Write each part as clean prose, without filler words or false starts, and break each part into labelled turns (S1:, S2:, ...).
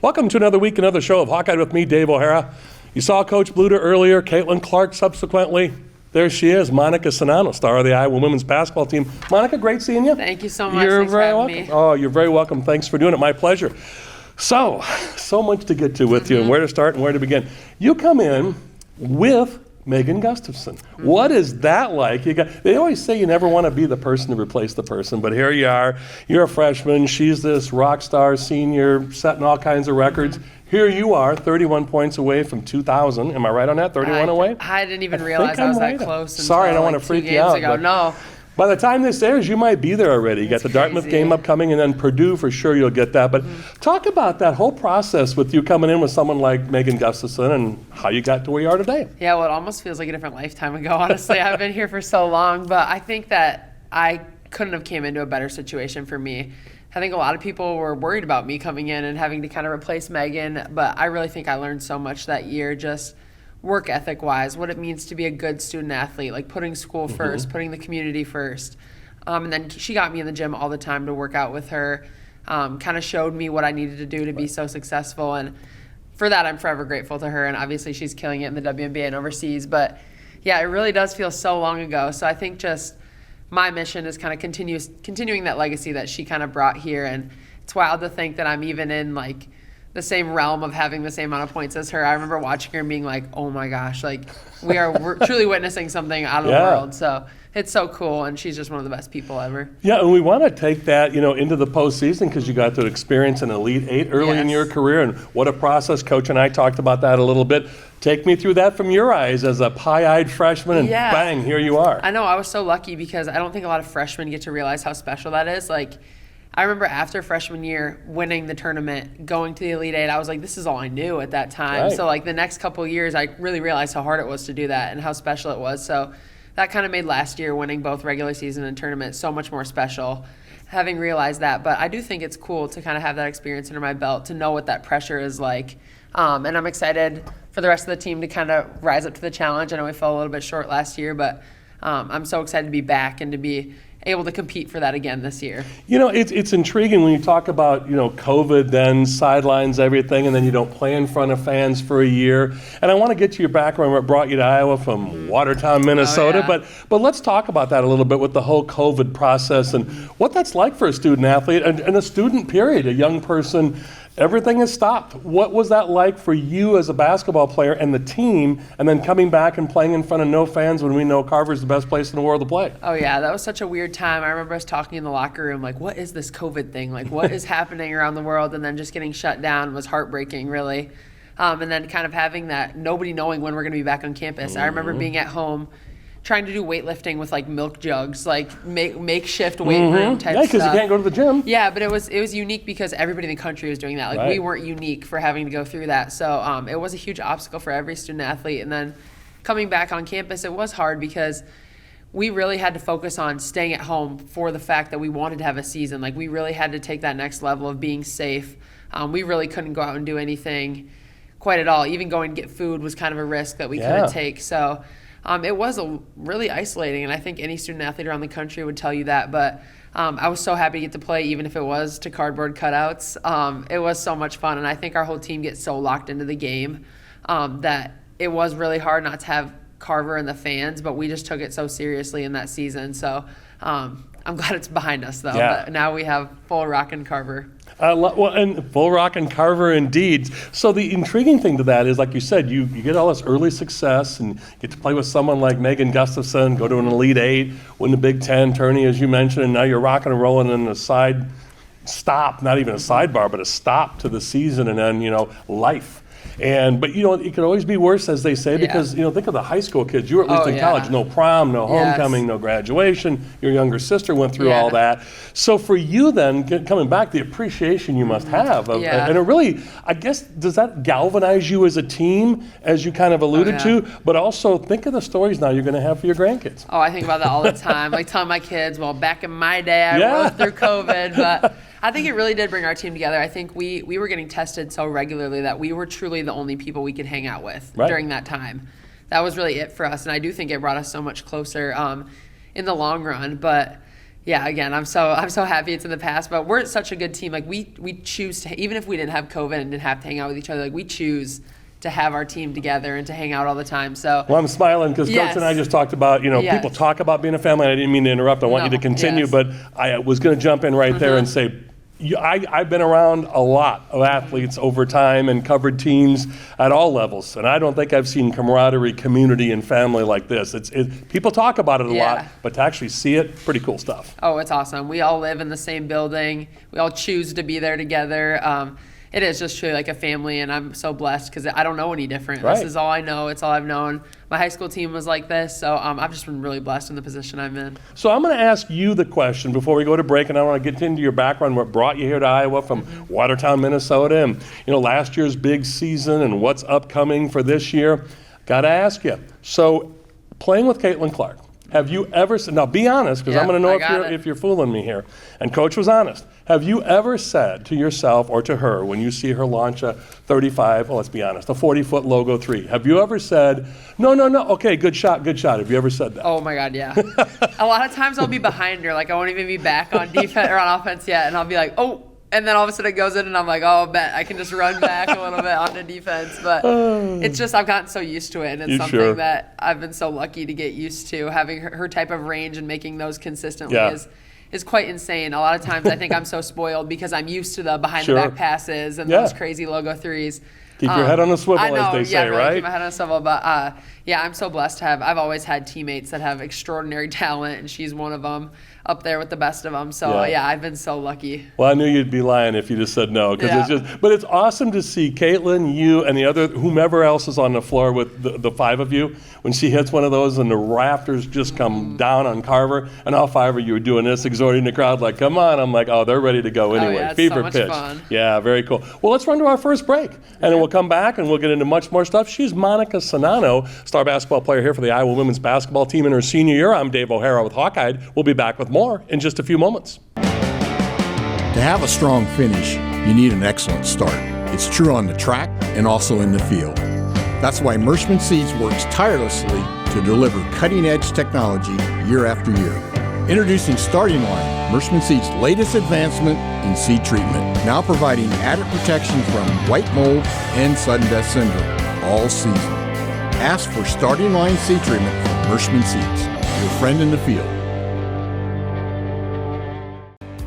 S1: Welcome to another week, another show of Hawkeye with me, Dave O'Hara. You saw Coach Bluter earlier, Caitlin Clark subsequently. There she is, Monika Czinano, star of the Iowa women's basketball team. Monika, great seeing you.
S2: Thank you so much.
S1: You're
S2: Thanks
S1: very
S2: for
S1: welcome.
S2: having me.
S1: Oh, you're very welcome. Thanks for doing it. My pleasure. So much to get to with you, and where to start and where to begin. You come in with Megan Gustafson. What is that like? They always say you never want to be the person to replace the person, but here you are. You're a freshman. She's this rock star senior, setting all kinds of records. Here you are, 31 points away from 2,000. Am I right on that? 31 away?
S2: I didn't even realize I was that close.
S1: Sorry, I don't want to freak you out.
S2: No.
S1: By the time this airs, you might be there already. You got the Dartmouth game upcoming, and then Purdue for sure you'll get that. But talk about that whole process with you coming in with someone like Megan Gustafson and how you got to where you are today.
S2: Yeah, well, it almost feels like a different lifetime ago, honestly. I've been here for so long, but I think that I couldn't have came into a better situation for me. I think a lot of people were worried about me coming in and having to kind of replace Megan, but I really think I learned so much that year, just work ethic wise, what it means to be a good student athlete, like putting school first, putting the community first. And then she got me in the gym all the time to work out with her, kind of showed me what I needed to do to be so successful. And for that, I'm forever grateful to her. And obviously she's killing it in the WNBA and overseas. But yeah, it really does feel so long ago. So I think just my mission is kind of continuing that legacy that she kind of brought here. And it's wild to think that I'm even in like the same realm of having the same amount of points as her. I remember watching her and being like, oh my gosh, like we're truly witnessing something out of the world. So it's so cool, and she's just one of the best people ever. Yeah,
S1: and we want to take that, into the postseason because you got to experience an Elite Eight early in your career, and what a process. Coach and I talked about that a little bit. Take me through that from your eyes as a pie-eyed freshman, and bang, here you are.
S2: I know, I was so lucky because I don't think a lot of freshmen get to realize how special that is. Like, I remember after freshman year winning the tournament, going to the Elite Eight, I was like, this is all I knew at that time. Right. So like the next couple of years, I really realized how hard it was to do that and how special it was. So that kind of made last year winning both regular season and tournament so much more special, having realized that. But I do think it's cool to kind of have that experience under my belt, to know what that pressure is like. And I'm excited for the rest of the team to kind of rise up to the challenge. I know we fell a little bit short last year, but I'm so excited to be back and to be able to compete for that again this year.
S1: It's intriguing when you talk about, COVID, then sidelines everything, and then you don't play in front of fans for a year. And I want to get to your background, what brought you to Iowa from Watertown, Minnesota. But let's talk about that a little bit with the whole COVID process and what that's like for a student athlete and a student period, a young person. Everything has stopped. What was that like for you as a basketball player and the team, and then coming back and playing in front of no fans when we know Carver's the best place in the world to play?
S2: Oh, yeah, that was such a weird time. I remember us talking in the locker room, like, what is this COVID thing? Like, what is happening around the world? And then just getting shut down was heartbreaking, really. And then kind of having that, nobody knowing when we're going to be back on campus. I remember being at home trying to do weightlifting with like milk jugs, like makeshift weight room type stuff.
S1: Yeah, because you can't go to the gym.
S2: Yeah, but it was unique because everybody in the country was doing that. Like we weren't unique for having to go through that. So it was a huge obstacle for every student athlete. And then coming back on campus, it was hard because we really had to focus on staying at home for the fact that we wanted to have a season. Like we really had to take that next level of being safe. We really couldn't go out and do anything quite at all. Even going to get food was kind of a risk that we couldn't take. So it was really isolating, and I think any student athlete around the country would tell you that. But I was so happy to get to play, even if it was to cardboard cutouts. It was so much fun, and I think our whole team gets so locked into the game that it was really hard not to have Carver and the fans, but we just took it so seriously in that season. So I'm glad it's behind us, though.
S1: Yeah.
S2: But now we have full rock and Carver.
S1: And full rock and Carver indeed. So the intriguing thing to that is, like you said, you get all this early success and get to play with someone like Megan Gustafson, go to an Elite Eight, win the Big Ten tourney, as you mentioned, and now you're rocking and rolling in a side stop, not even a sidebar, but a stop to the season, and then, life. But it could always be worse, as they say, because think of the high school kids. You were at least in college, no prom, no homecoming, no graduation. Your younger sister went through all that. So for you then, coming back, the appreciation you must have, and it really, I guess, does that galvanize you as a team, as you kind of alluded to? But also think of the stories now you're going to have for your grandkids.
S2: Oh, I think about that all the time. Like telling my kids, well, back in my day, I rode through COVID, but I think it really did bring our team together. I think we were getting tested so regularly that we were truly the only people we could hang out with during that time. That was really it for us, and I do think it brought us so much closer in the long run. But Yeah, again, I'm so happy it's in the past, but we're such a good team. Like we choose to, even if we didn't have COVID and didn't have to hang out with each other, like we choose to have our team together and to hang out all the time. So
S1: well, I'm smiling because
S2: yes.
S1: Coach and I just talked about,
S2: Yes.
S1: people talk about being a family. And I didn't mean to interrupt. I want you to continue,
S2: yes.
S1: but I was going to jump in right there and say, I've been around a lot of athletes over time and covered teams at all levels, and I don't think I've seen camaraderie, community, and family like this. People talk about it a lot, but to actually see it, pretty cool stuff.
S2: Oh, it's awesome. We all live in the same building. We all choose to be there together. It is just truly like a family, and I'm so blessed because I don't know any different.
S1: Right.
S2: This is all I know. It's all I've known. My high school team was like this, so I've just been really blessed in the position I'm in.
S1: So I'm going to ask you the question before we go to break, and I want to get into your background, what brought you here to Iowa from Watertown, Minnesota, and last year's big season and what's upcoming for this year. Got to ask you. So playing with Caitlin Clark, have you ever said, now be honest, because I'm going to know if you're fooling me here, and Coach was honest. Have you ever said to yourself or to her when you see her launch a 35, well, let's be honest, a 40-foot logo 3, have you ever said, no, okay, good shot. Have you ever said that?
S2: Oh my God, yeah. A lot of times I'll be behind her, like I won't even be back on defense or on offense yet, and I'll be like, oh, and then all of a sudden it goes in and I'm like, oh, bet I can just run back a little bit onto defense. But it's just, I've gotten so used to it, and it's something that I've been so lucky to get used to. Having her type of range and making those consistently is quite insane. A lot of times I think I'm so spoiled because I'm used to the behind the back passes and those crazy logo 3s.
S1: Keep your head on a swivel,
S2: I know,
S1: as they say,
S2: really
S1: right?
S2: Keep my head on a swivel. But I'm so blessed to have. I've always had teammates that have extraordinary talent, and she's one of them, up there with the best of them. So I've been so lucky.
S1: Well, I knew you'd be lying if you just said no, because but it's awesome to see Caitlin, you, and the other whomever else is on the floor with the 5 of you. When she hits one of those and the rafters just come down on Carver, and all 5 of you are doing this, exhorting the crowd like, "Come on!" I'm like, "Oh, they're ready to go anyway."
S2: It's
S1: Fever
S2: so much
S1: pitch.
S2: fun.
S1: Yeah, very cool. Well, let's run to our first break, and then we'll come back and we'll get into much more stuff. She's Monika Czinano, star basketball player here for the Iowa women's basketball team in her senior year. I'm Dave O'Hara with Hawkeyed. We'll be back with more in just a few moments.
S3: To have a strong finish, you need an excellent start. It's true on the track and also in the field. That's why Mershman Seeds works tirelessly to deliver cutting-edge technology year after year. Introducing Starting Line, Mershman Seeds' latest advancement in seed treatment, now providing added protection from white mold and sudden death syndrome all season. Ask for Starting Line seed treatment from Mershman Seeds, your friend in the field.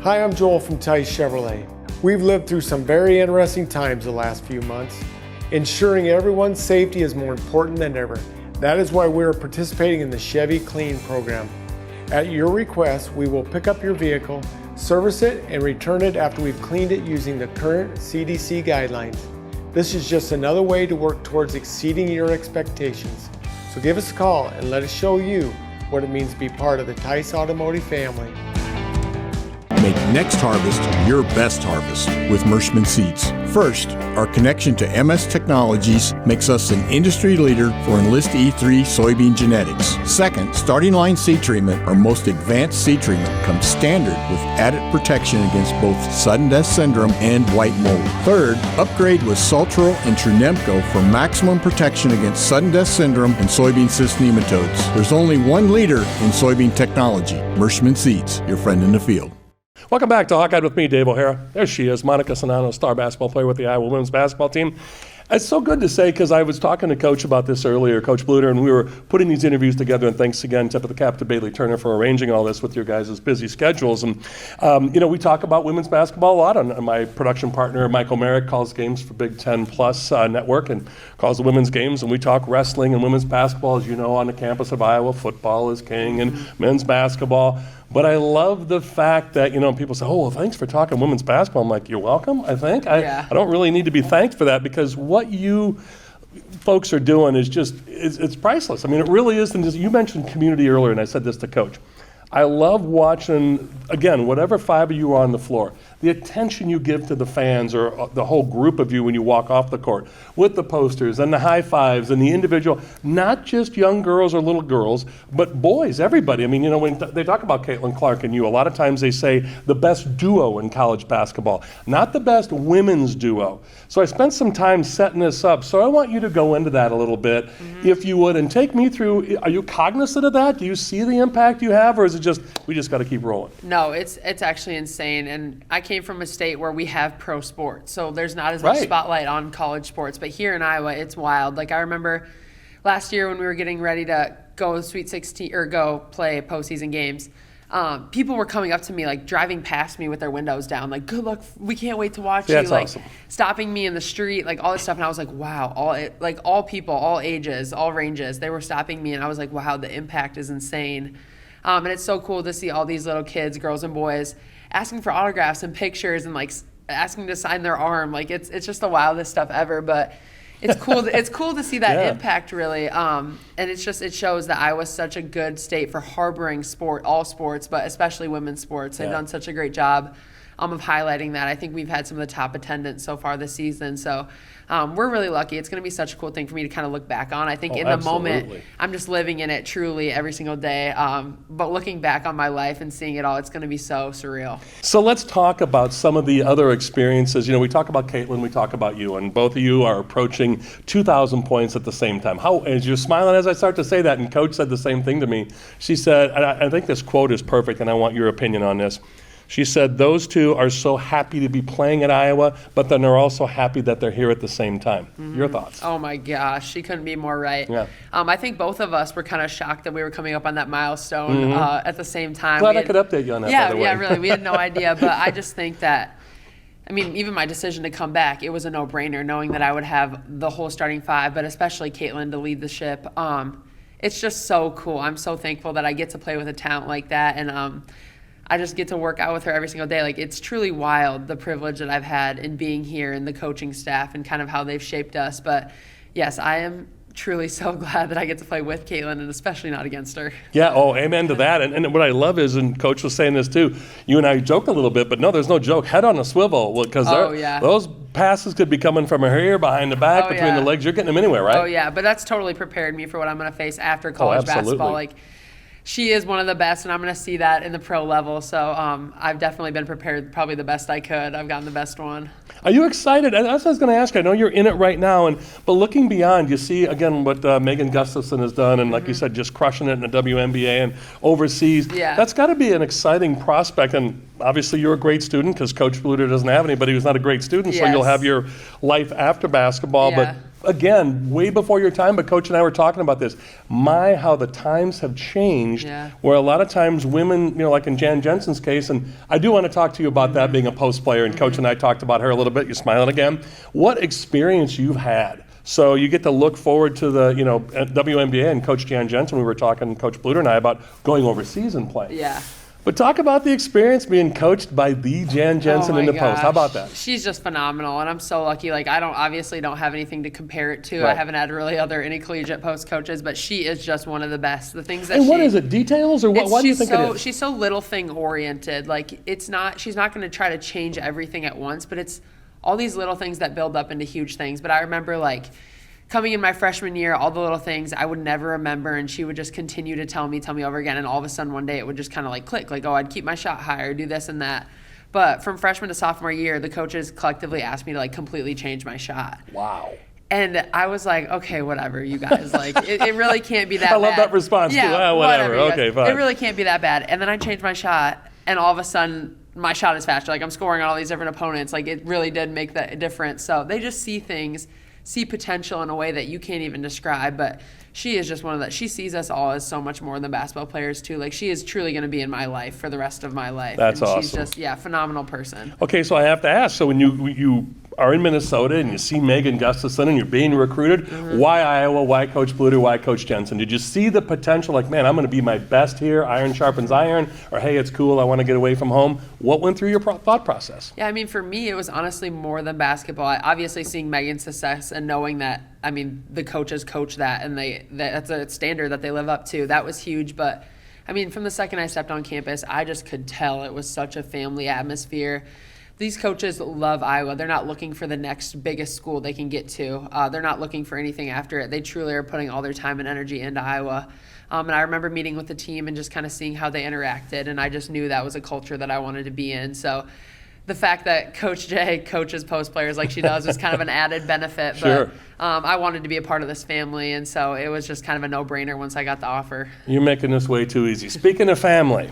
S4: Hi, I'm Joel from Tice Chevrolet. We've lived through some very interesting times the last few months. Ensuring everyone's safety is more important than ever. That is why we are participating in the Chevy Clean program. At your request, we will pick up your vehicle, service it, and return it after we've cleaned it using the current CDC guidelines. This is just another way to work towards exceeding your expectations. So give us a call and let us show you what it means to be part of the Tice Automotive family.
S3: Make next harvest your best harvest with Mershman Seeds. First, our connection to MS Technologies makes us an industry leader for Enlist E3 soybean genetics. Second, Starting Line seed treatment, our most advanced seed treatment, comes standard with added protection against both sudden death syndrome and white mold. Third, upgrade with Saltro and Trunemco for maximum protection against sudden death syndrome and soybean cyst nematodes. There's only one leader in soybean technology, Mershman Seeds, your friend in the field.
S1: Welcome back to Hawkeye with me, Dave O'Hara. There she is, Monika Czinano, star basketball player with the Iowa women's basketball team. It's so good to say, because I was talking to Coach about this earlier, Coach Bluter, and we were putting these interviews together, and thanks again, tip of the cap to Bailey Turner for arranging all this with your guys' busy schedules. And, we talk about women's basketball a lot. And my production partner, Michael Merrick, calls games for Big Ten Plus Network and calls the women's games. And we talk wrestling and women's basketball, as you know, on the campus of Iowa. Football is king and men's basketball. But I love the fact that, people say, oh, well, thanks for talking women's basketball. I'm like, you're welcome, I think. I don't really need to be thanked for that, because what you folks are doing is just, it's priceless. I mean, it really is. And you mentioned community earlier, and I said this to Coach. I love watching, again, whatever 5 of you are on the floor, the attention you give to the fans or the whole group of you when you walk off the court with the posters and the high fives and the individual, not just young girls or little girls, but boys, everybody. I mean, when they talk about Caitlin Clark and you, a lot of times they say the best duo in college basketball, not the best women's duo. So I spent some time setting this up. So I want you to go into that a little bit, if you would, and take me through, are you cognizant of that? Do you see the impact you have, or is it just, we just got to keep rolling?
S2: No, it's actually insane. And I came from a state where we have pro sports, so there's not as much spotlight on college sports. But here in Iowa, it's wild. Like I remember last year when we were getting ready to go Sweet 16 or go play postseason games, people were coming up to me, like driving past me with their windows down, like, good luck, we can't wait to watch you.
S1: That's
S2: like
S1: awesome.
S2: Stopping me in the street, like all this stuff. And I was like, wow, all people, all ages, all ranges, they were stopping me. And I was like, wow, the impact is insane. And it's so cool to see all these little kids, girls and boys, asking for autographs and pictures and like asking to sign their arm. Like it's just the wildest stuff ever. But it's cool. It's cool to see that impact, really. And it shows that Iowa's such a good state for harboring all sports, but especially women's sports. They've done such a great job of highlighting that. I think we've had some of the top attendance so far this season. So we're really lucky. It's going to be such a cool thing for me to kind of look back on. I think in the moment, I'm just living in it truly every single day. But looking back on my life and seeing it all, it's going to be so surreal.
S1: So let's talk about some of the other experiences. We talk about Caitlin, we talk about you, and both of you are approaching 2,000 points at the same time. As you're smiling as I start to say that, and Coach said the same thing to me. She said, and I think this quote is perfect, and I want your opinion on this. She said, those two are so happy to be playing at Iowa, but then they're also happy that they're here at the same time. Your thoughts?
S2: Oh my gosh, she couldn't be more right.
S1: Yeah.
S2: I think both of us were kind of shocked that we were coming up on that milestone at the same time.
S1: Glad I could update you on that, by the way.
S2: Yeah, really. We had no idea, but I just think that, even my decision to come back, it was a no-brainer knowing that I would have the whole starting five, but especially Caitlin to lead the ship. It's just so cool. I'm so thankful that I get to play with a talent like that, and I just get to work out with her every single day. Like, it's truly wild, the privilege that I've had in being here and the coaching staff and kind of how they've shaped us. But yes, I am truly so glad that I get to play with Caitlin and especially not against her.
S1: Yeah, amen to that. And what I love is, and Coach was saying this too, you and I joked a little bit, but no, there's no joke. Head on a swivel, because those passes could be coming from her ear, behind the back, between the legs. You're getting them anywhere, right?
S2: Oh, yeah, but that's totally prepared me for what I'm going to face after college basketball. Like, she is one of the best, and I'm going to see that in the pro level. So I've definitely been prepared probably the best I could. I've gotten the best one.
S1: Are you excited? That's what I was going to ask you. I know you're in it right now, but looking beyond, you see, again, what Megan Gustafson has done, and like you said, just crushing it in the WNBA and overseas.
S2: Yeah.
S1: That's got to be an exciting prospect. And obviously you're a great student, because Coach Bluter doesn't have anybody who's not a great student, so you'll have your life after basketball.
S2: Yeah.
S1: But again, way before your time, but Coach and I were talking about this. How the times have changed, where a lot of times women, like in Jan Jensen's case, and I do want to talk to you about that, being a post player, and Coach and I talked about her a little bit. You're smiling again. What experience you've had. So you get to look forward to the, WNBA, and Coach Jan Jensen, we were talking, Coach Bluter and I, about going overseas and playing.
S2: Yeah.
S1: But talk about the experience being coached by the Jan Jensen in the post. How about that?
S2: She's just phenomenal, and I'm so lucky. Like, I obviously don't have anything to compare it to.
S1: Right.
S2: I haven't had really other intercollegiate post coaches, but she is just one of the best. The things that
S1: what is it? Details, or what? Why do you think it is?
S2: She's so little thing oriented. Like, she's not going to try to change everything at once, but it's all these little things that build up into huge things. But I remember, like, coming in my freshman year, all the little things I would never remember, and she would just continue to tell me over again, and all of a sudden one day it would just kind of like click, like, I'd keep my shot higher, do this and that. But from freshman to sophomore year, the coaches collectively asked me to like completely change my shot.
S1: Wow.
S2: And I was like, okay, whatever, you guys. Like, it really can't be that bad.
S1: I love that response, too. Whatever. Okay, fine.
S2: It really can't be that bad. And then I changed my shot, and all of a sudden my shot is faster. Like, I'm scoring on all these different opponents. Like, it really did make that difference. So they just see potential in a way that you can't even describe. But she is just she sees us all as so much more than basketball players too. Like, she is truly going to be in my life for the rest of my life.
S1: That's awesome.
S2: She's just, phenomenal person.
S1: Okay, so I have to ask, so when you are in Minnesota and you see Megan Gustafson and you're being recruited, why Iowa, why Coach Bluter, why Coach Jensen? Did you see the potential, like, man, I'm going to be my best here, iron sharpens iron, or hey, it's cool, I want to get away from home? What went through your thought process?
S2: Yeah, for me, it was honestly more than basketball. Obviously, seeing Megan's success and knowing that, the coaches coach that, and that's a standard that they live up to, that was huge. But, from the second I stepped on campus, I just could tell it was such a family atmosphere. these coaches love Iowa. They're not looking for the next biggest school they can get to. They're not looking for anything after it. They truly are putting all their time and energy into Iowa. And I remember meeting with the team and just kind of seeing how they interacted, and I just knew that was a culture that I wanted to be in. So the fact that Coach J coaches post players like she does was kind of an added benefit.
S1: Sure.
S2: But I wanted to be a part of this family, and so it was just kind of a no-brainer once I got the offer.
S1: You're making this way too easy. Speaking of family,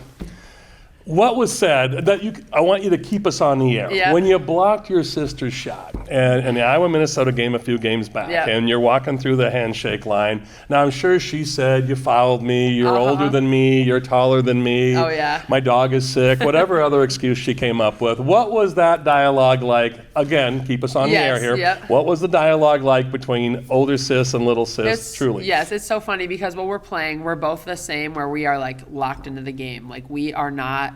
S1: what was said that I want you to keep us on the air.
S2: Yeah.
S1: When you blocked your sister's shot and the Iowa-Minnesota game a few games back,
S2: Yeah.
S1: and you're walking through the handshake line. Now, I'm sure she said, you fouled me, you're older than me, you're taller than me,
S2: Oh, yeah.
S1: my dog is sick, whatever other excuse she came up with. What was that dialogue like? Again, keep us on the air
S2: Yes,
S1: here.
S2: yep.
S1: What was the dialogue like between older sis and little sis, truly?
S2: Yes, it's so funny because when we're playing, we're both the same, where we are like locked into the game. Like we're not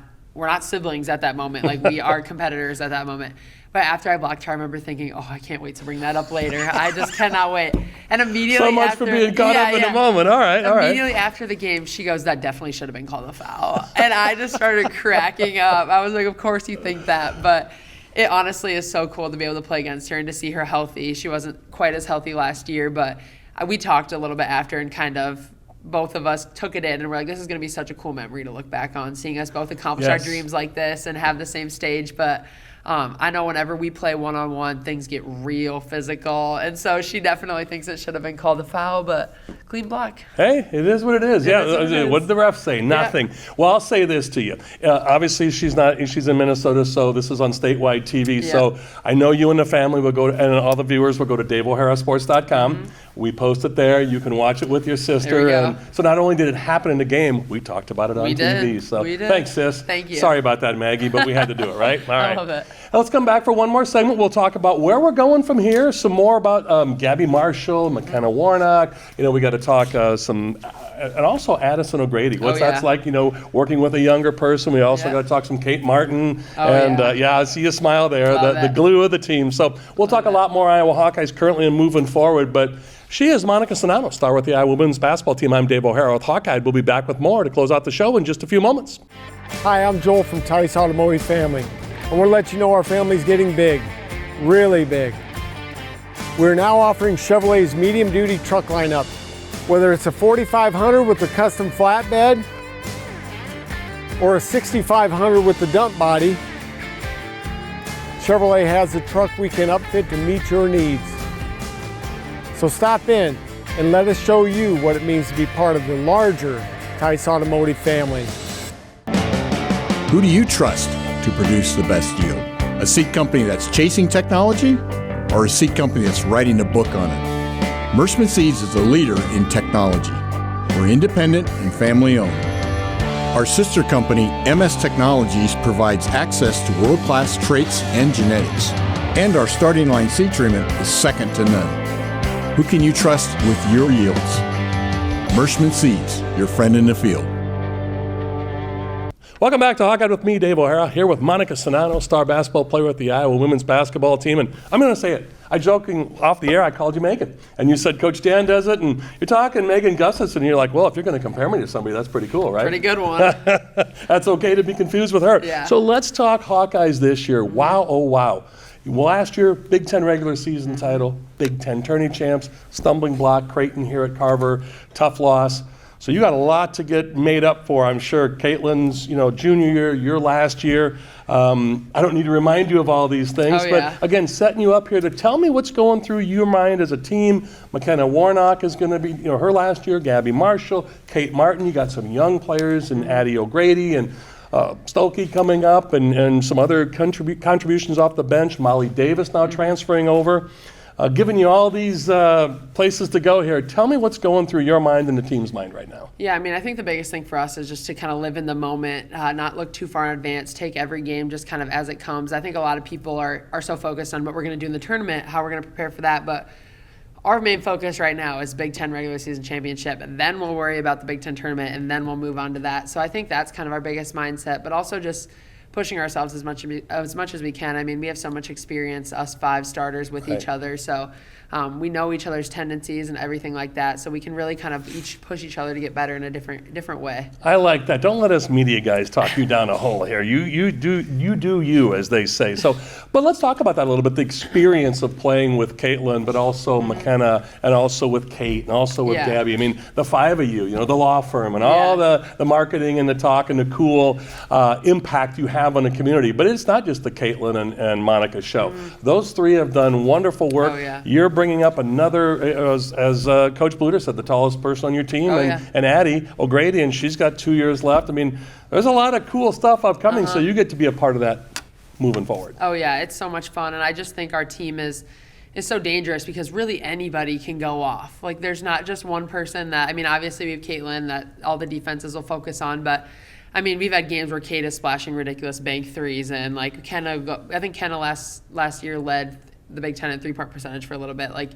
S2: siblings at that moment. Like we are competitors at that moment. But after I blocked her, I remember thinking, oh, I can't wait to bring that up later. I just cannot wait. And immediately
S1: So much
S2: after,
S1: for being caught up in the moment. All right.
S2: Immediately after the game, she goes, that definitely should have been called a foul. And I just started cracking up. I was like, of course you think that. But it honestly is so cool to be able to play against her and to see her healthy. She wasn't quite as healthy last year, but we talked a little bit after and kind of both of us took it in and we're like, this is going to be such a cool memory to look back on, seeing us both accomplish our dreams like this and have the same stage. But I know whenever we play one-on-one, things get real physical. And so she definitely thinks it should have been called a foul, but clean block.
S1: Hey, it is what it is. What did the ref say? Nothing. Well, I'll say this to you. Obviously, she's in Minnesota, so this is on statewide TV.
S2: Yeah.
S1: So I know you and the family will go, and all the viewers will go to DaveO'HaraSports.com. We post it there. You can watch it with your sister.
S2: There we go.
S1: And so not only did it happen in the game, we talked about it on TV. So
S2: We did.
S1: thanks, sis.
S2: Thank you.
S1: Sorry about that, Maggie, but we had to do it, right? All right.
S2: I love it.
S1: Now let's come back for one more segment. We'll talk about where we're going from here, some more about Gabby Marshall, McKenna Warnock. We got to talk and also Addison O'Grady. What's that's like, working with a younger person. We also got to talk some Kate Martin. I see you smile there, the glue of the team. So we'll talk a lot more Iowa Hawkeyes currently and moving forward. But she is Monika Czinano, star with the Iowa women's basketball team. I'm Dave O'Hara with Hawkeye. We'll be back with more to close out the show in just a few moments.
S4: Hi, I'm Joel from Tice Automotive Family. I want to let you know our family's getting big, really big. We're now offering Chevrolet's medium-duty truck lineup. Whether it's a 4500 with the custom flatbed or a 6500 with the dump body, Chevrolet has the truck we can upfit to meet your needs. So stop in and let us show you what it means to be part of the larger Tice Automotive family.
S3: Who do you trust to produce the best yield? A seat company that's chasing technology or a seat company that's writing a book on it? Merschman Seeds is a leader in technology. We're independent and family owned. Our sister company, MS Technologies, provides access to world-class traits and genetics. And our starting line seed treatment is second to none. Who can you trust with your yields? Merschman Seeds, your friend in the field.
S1: Welcome back to Hawkeye with me, Dave O'Hara, here with Monika Czinano, star basketball player with the Iowa women's basketball team. And I'm going to say it. I joking off the air, I called you Megan. And you said Coach Dan does it, and you're talking Megan Gustafson, and you're like, well, if you're going to compare me to somebody, that's pretty cool, right?
S2: Pretty good one.
S1: That's okay to be confused with her.
S2: Yeah.
S1: So let's talk Hawkeyes this year. Wow, oh wow. Last year, Big Ten regular season title, Big Ten tourney champs, stumbling block, Creighton here at Carver, tough loss. So you got a lot to get made up for, I'm sure. Caitlin's, junior year, your last year. I don't need to remind you of all these things, but again, setting you up here to tell me what's going through your mind as a team. McKenna Warnock is going to be, her last year. Gabby Marshall, Kate Martin. You got some young players in Addie O'Grady and Stolke coming up, and some other contributions off the bench. Molly Davis now transferring over. Giving you all these places to go here. Tell me what's going through your mind and the team's mind right now.
S2: Yeah, I think the biggest thing for us is just to kind of live in the moment, not look too far in advance, take every game just kind of as it comes. I think a lot of people are so focused on what we're going to do in the tournament, how we're going to prepare for that, but our main focus right now is Big Ten regular season championship, and then we'll worry about the Big Ten tournament, and then we'll move on to that. So I think that's kind of our biggest mindset, but also just pushing ourselves as much as we can. I mean, we have so much experience, us 5 starters with each other, so we know each other's tendencies and everything like that, so we can really kind of each push each other to get better in a different way.
S1: I like that. Don't let us media guys talk you down a hole here. You do you, as they say. So, but let's talk about that a little bit. The experience of playing with Caitlin, but also McKenna, and also with Kate, and also with Gabby. I mean, the 5 of you, the law firm, and all the marketing and the talk and the cool impact you have on the community. But it's not just the Caitlin and Monika show. Those 3 have done wonderful work.
S2: Oh, yeah.
S1: You're bringing up another, as Coach Bluter said, the tallest person on your team, and Addie O'Grady, and she's got 2 years left. I mean, there's a lot of cool stuff upcoming, so you get to be a part of that moving forward.
S2: Oh yeah, it's so much fun, and I just think our team is so dangerous because really anybody can go off. Like, there's not just one person that, I mean, obviously we have Caitlin that all the defenses will focus on, but I mean, we've had games where Kate is splashing ridiculous bank threes, and like I think Kenna last year led the Big Ten in 3-point percentage for a little bit. Like,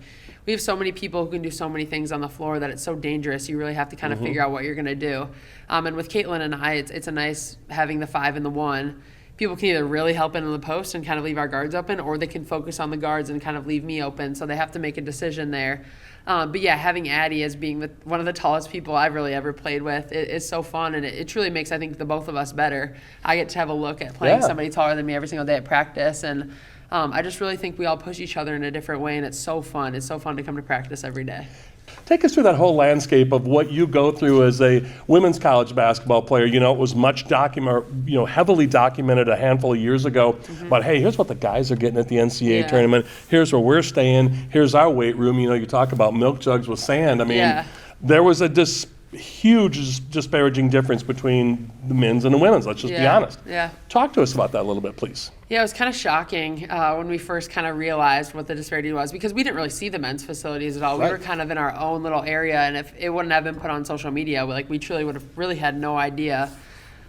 S2: we have so many people who can do so many things on the floor that it's so dangerous. You really have to kind of figure out what you're going to do. And with Caitlin and I, it's a nice having the 5 and the 1. People can either really help in the post and kind of leave our guards open, or they can focus on the guards and kind of leave me open. So they have to make a decision there. But yeah, having Addie as being one of the tallest people I've really ever played with is so fun, and it truly makes, I think, the both of us better. I get to have a look at playing somebody taller than me every single day at practice, and I just really think we all push each other in a different way, and it's so fun. It's so fun to come to practice every day.
S1: Take us through that whole landscape of what you go through as a women's college basketball player. It was heavily documented a handful of years ago. But hey, here's what the guys are getting at the NCAA tournament. Here's where we're staying. Here's our weight room. You talk about milk jugs with sand. I mean, there was a huge disparaging difference between the men's and the women's. Let's just be honest.
S2: Yeah.
S1: Talk to us about that a little bit, please.
S2: Yeah, it was kind of shocking when we first kind of realized what the disparity was, because we didn't really see the men's facilities at all. We were kind of in our own little area, and if it wouldn't have been put on social media, we truly would have really had no idea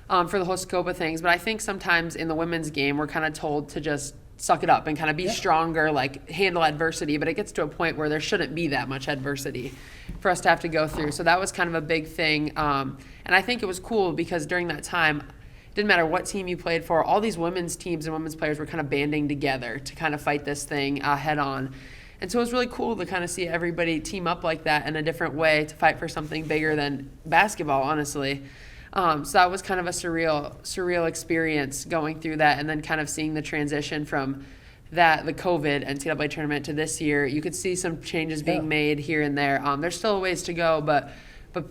S2: for the whole scope of things. But I think sometimes in the women's game, we're kind of told to just suck it up and kind of be stronger, handle adversity, but it gets to a point where there shouldn't be that much adversity for us to have to go through. So that was kind of a big thing. And I think it was cool because during that time, it didn't matter what team you played for, all these women's teams and women's players were kind of banding together to kind of fight this thing head on. And so it was really cool to kind of see everybody team up like that in a different way to fight for something bigger than basketball, honestly. So that was kind of a surreal experience going through that, and then kind of seeing the transition from the COVID NCAA tournament to this year. You could see some changes being made here and there. There's still a ways to go, but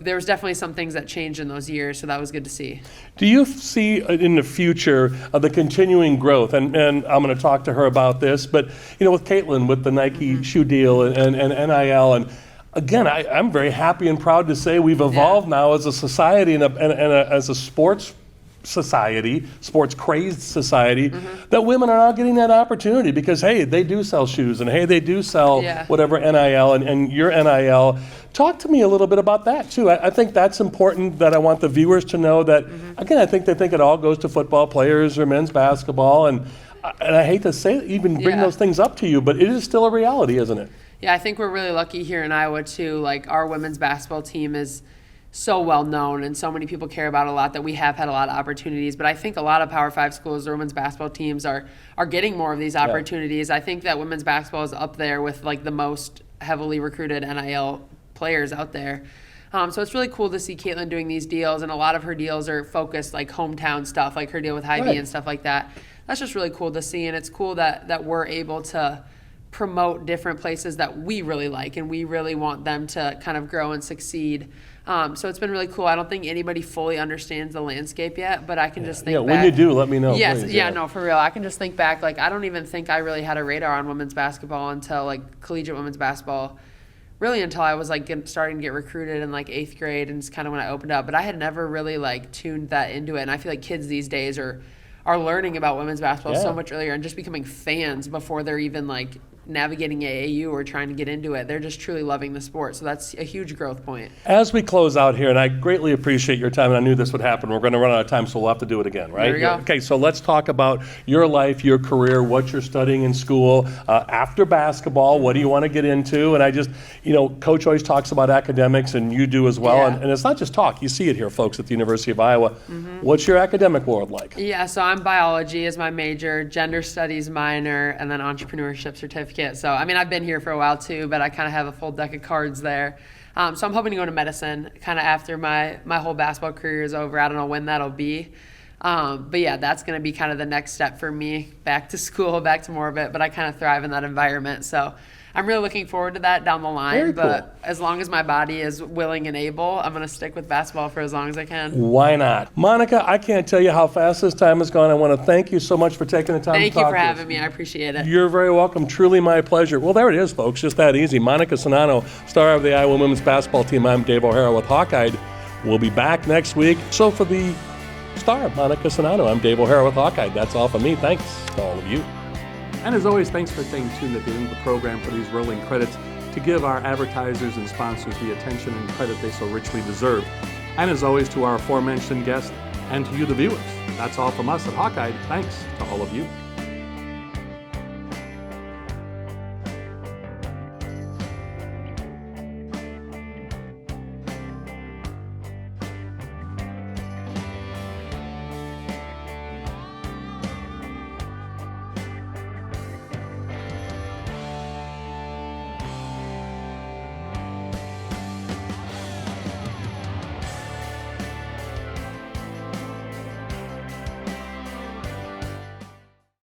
S2: there was definitely some things that changed in those years, so that was good to see.
S1: Do you see in the future the continuing growth? And I'm going to talk to her about this, but with Caitlin, with the Nike shoe deal and NIL, and again, I'm very happy and proud to say we've evolved now as a society and as a sports society, sports crazed society, that women are now getting that opportunity because, hey, they do sell shoes, and hey, they do sell whatever NIL and your NIL. Talk to me a little bit about that too. I think that's important, that I want the viewers to know that, again, I think they think it all goes to football players or men's basketball, and I hate to say even bring those things up to you, but it is still a reality, isn't it?
S2: Yeah, I think we're really lucky here in Iowa too. Our women's basketball team is so well known and so many people care about it a lot that we have had a lot of opportunities. But I think a lot of Power 5 schools, the women's basketball teams are getting more of these opportunities. I think that women's basketball is up there with the most heavily recruited NIL players out there. So it's really cool to see Caitlin doing these deals, and a lot of her deals are focused hometown stuff, like her deal with Hy-Vee and stuff like that. That's just really cool to see, and it's cool that we're able to promote different places that we really like and we really want them to kind of grow and succeed. So it's been really cool. I don't think anybody fully understands the landscape yet, but I can just think back.
S1: When you do, let me know.
S2: Yes,
S1: please.
S2: no, for real. I can just think back. I don't even think I really had a radar on women's basketball until collegiate women's basketball, really until I was starting to get recruited in 8th grade, and it's kind of when I opened up. But I had never really tuned that into it, and I feel like kids these days are learning about women's basketball so much earlier and just becoming fans before they're even navigating AAU or trying to get into it. They're just truly loving the sport. So that's a huge growth point.
S1: As we close out here, and I greatly appreciate your time, and I knew this would happen. We're going to run out of time, so we'll have to do it again, right?
S2: There we go.
S1: Okay, so let's talk about your life, your career, what you're studying in school. After basketball, what do you want to get into? And I just, Coach always talks about academics, and you do as well.
S2: Yeah.
S1: And it's not just talk. You see it here, folks, at the University of Iowa. What's your academic world like?
S2: Yeah, so I'm biology as my major, gender studies minor, and then entrepreneurship certificate. So, I've been here for a while too, but I kind of have a full deck of cards there. So I'm hoping to go into medicine kind of after my whole basketball career is over. I don't know when that'll be. But yeah, that's going to be kind of the next step for me, back to school, back to more of it. But I kind of thrive in that environment. So I'm really looking forward to that down the line.
S1: Very
S2: but
S1: cool.
S2: as long as my body is willing and able, I'm going to stick with basketball for as long as I can.
S1: Why not? Monika, I can't tell you how fast this time has gone. I want to thank you so much for taking the time
S2: Thank
S1: to
S2: you
S1: talk
S2: for
S1: to us.
S2: having me. I appreciate it.
S1: You're very welcome. Truly my pleasure. Well, there it is, folks. Just that easy. Monika Czinano, star of the Iowa women's basketball team. I'm Dave O'Hara with Hawkeye. We'll be back next week. So for the star, Monika Czinano, I'm Dave O'Hara with Hawkeye. That's all from me. Thanks to all of you. And as always, thanks for staying tuned at the end of the program for these rolling credits to give our advertisers and sponsors the attention and credit they so richly deserve. And as always, to our aforementioned guests and to you, the viewers. That's all from us at Hawkeye. Thanks to all of you.